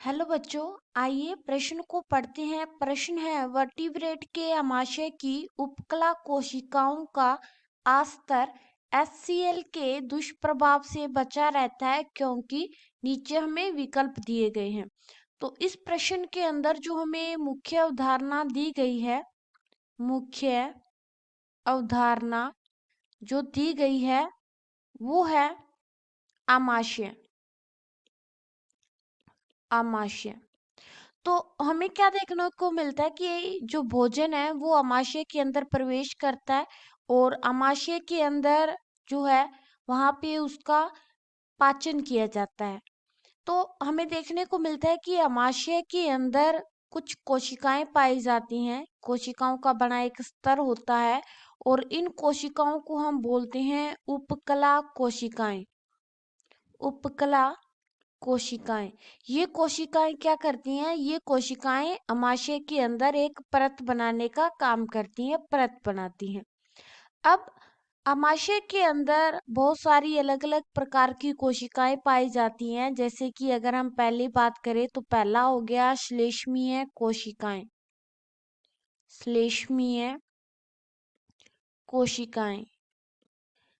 Hello बच्चों, आइए प्रश्न को पढ़ते हैं। प्रश्न है, वर्टिब्रेट के आमाशय की उपकला कोशिकाओं का आस्तर HCl के दुष्प्रभाव से बचा रहता है क्योंकि नीचे हमें विकल्प दिए गए हैं। तो इस प्रश्न के अंदर जो हमें मुख्य अवधारणा दी गई है, मुख्य अवधारणा जो दी गई है वो है आमाशय। आमाशय तो हमें क्या देखने को मिलता है कि जो भोजन है वो आमाशय के अंदर प्रवेश करता है और आमाशय के अंदर जो है वहां पे उसका पाचन किया जाता है। तो हमें देखने को मिलता है कि आमाशय के अंदर कुछ कोशिकाएं पाई जाती हैं। कोशिकाओं का बना एक स्तर होता है और इन कोशिकाओं को हम बोलते हैं उपकला कोशिकाएं। उपकला कोशिकाएं, ये कोशिकाएं क्या करती हैं? ये कोशिकाएं अमाशय के अंदर एक परत बनाने का काम करती हैं, परत बनाती हैं। अब अमाशय के अंदर बहुत सारी अलग अलग प्रकार की कोशिकाएं पाई जाती हैं। जैसे कि अगर हम पहली बात करें तो पहला हो गया श्लेष्मीय कोशिकाएं। श्लेष्मीय कोशिकाएं,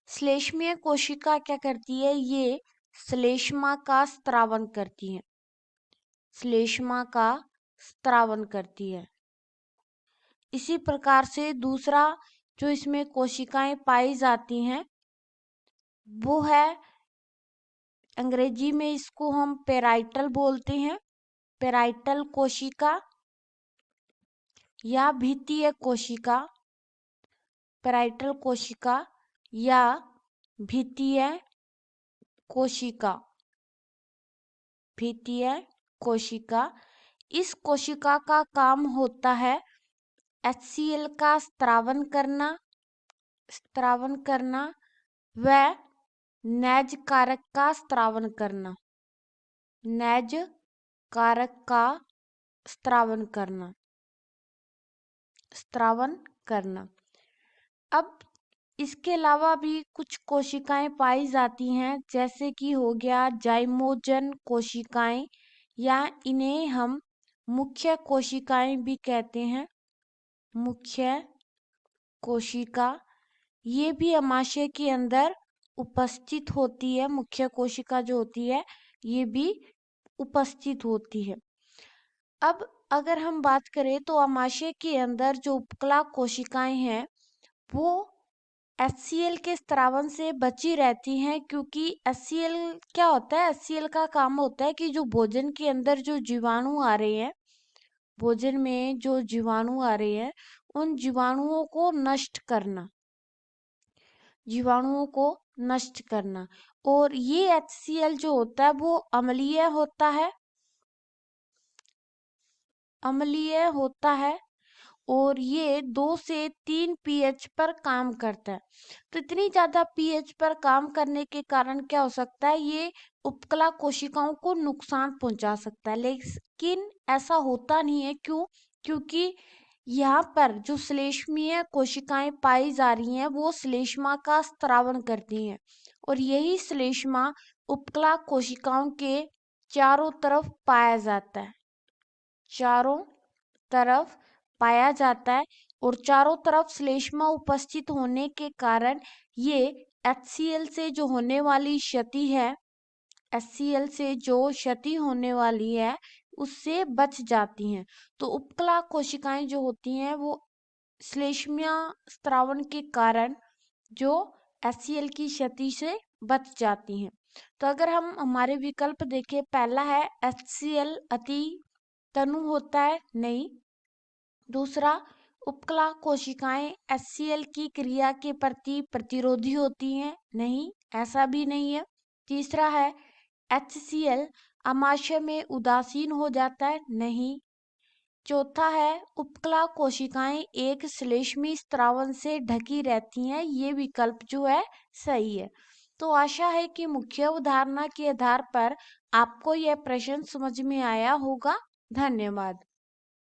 श्लेष्मीय कोशिका क्या करती है? ये श्लेष्मा का स्त्रावन करती है। श्लेष्मा का स्त्रावन करती है। इसी प्रकार से दूसरा जो इसमें कोशिकाएं पाई जाती हैं वो है, अंग्रेजी में इसको हम पेराइटल बोलते हैं। पेराइटल कोशिका या भित्तीय कोशिका। पेराइटल कोशिका या भित्तीय कोशिका। भित्तीय कोशिका, इस कोशिका का काम होता है HCl का स्त्रावन करना व नैज कारक का स्त्रावन करना। नैज कारक का स्त्रावन करना। अब इसके अलावा भी कुछ कोशिकाएं पाई जाती हैं, जैसे कि हो गया जाइमोजन कोशिकाएं, या इन्हें हम मुख्य कोशिकाएं भी कहते हैं। मुख्य कोशिका, ये भी अमाशय के अंदर उपस्थित होती है। मुख्य कोशिका जो होती है ये भी उपस्थित होती है। अब अगर हम बात करें तो अमाशय के अंदर जो उपकला कोशिकाएं हैं वो HCl के स्त्रावन से बची रहती हैं, क्योंकि HCl क्या होता है? HCl का काम होता है कि जो भोजन के अंदर जो जीवाणु आ रहे हैं, भोजन में जो जीवाणु आ रहे हैं उन जीवाणुओं को नष्ट करना। जीवाणुओं को नष्ट करना। और ये HCl जो होता है वो अम्लीय होता है। अम्लीय होता है और ये 2 से 3 pH पर काम करता है। तो इतनी ज्यादा pH पर काम करने के कारण क्या हो सकता है? ये उपकला कोशिकाओं को नुकसान पहुंचा सकता है। लेकिन ऐसा होता नहीं है। क्यों? क्योंकि यहाँ पर जो श्लेष्मीय कोशिकाएं पाई जा रही हैं वो श्लेष्मा का स्त्रावन करती हैं और यही श्लेष्मा उपकला कोशिकाओं के चारों तरफ पाया जाता है। चारों तरफ पाया जाता है और चारों तरफ श्लेष्मा उपस्थित होने के कारण ये HCl से जो होने वाली क्षति है, HCl से जो क्षति होने वाली है उससे बच जाती हैं। तो उपकला कोशिकाएं जो होती हैं वो श्लेष्मीय स्त्रावन के कारण जो HCl की क्षति से बच जाती हैं। तो अगर हम हमारे विकल्प देखें, पहला है HCl अति तनु होता है, नहीं। दूसरा, उपकला कोशिकाएं HCl की क्रिया के प्रति प्रतिरोधी होती हैं, नहीं, ऐसा भी नहीं है। तीसरा है HCl अमाशय में उदासीन हो जाता है, नहीं। चौथा है उपकला कोशिकाएं एक श्लेष्मी स्त्रावन से ढकी रहती हैं, ये विकल्प जो है सही है। तो आशा है कि मुख्य अवधारणा के आधार पर आपको यह प्रश्न समझ में आया होगा। धन्यवाद।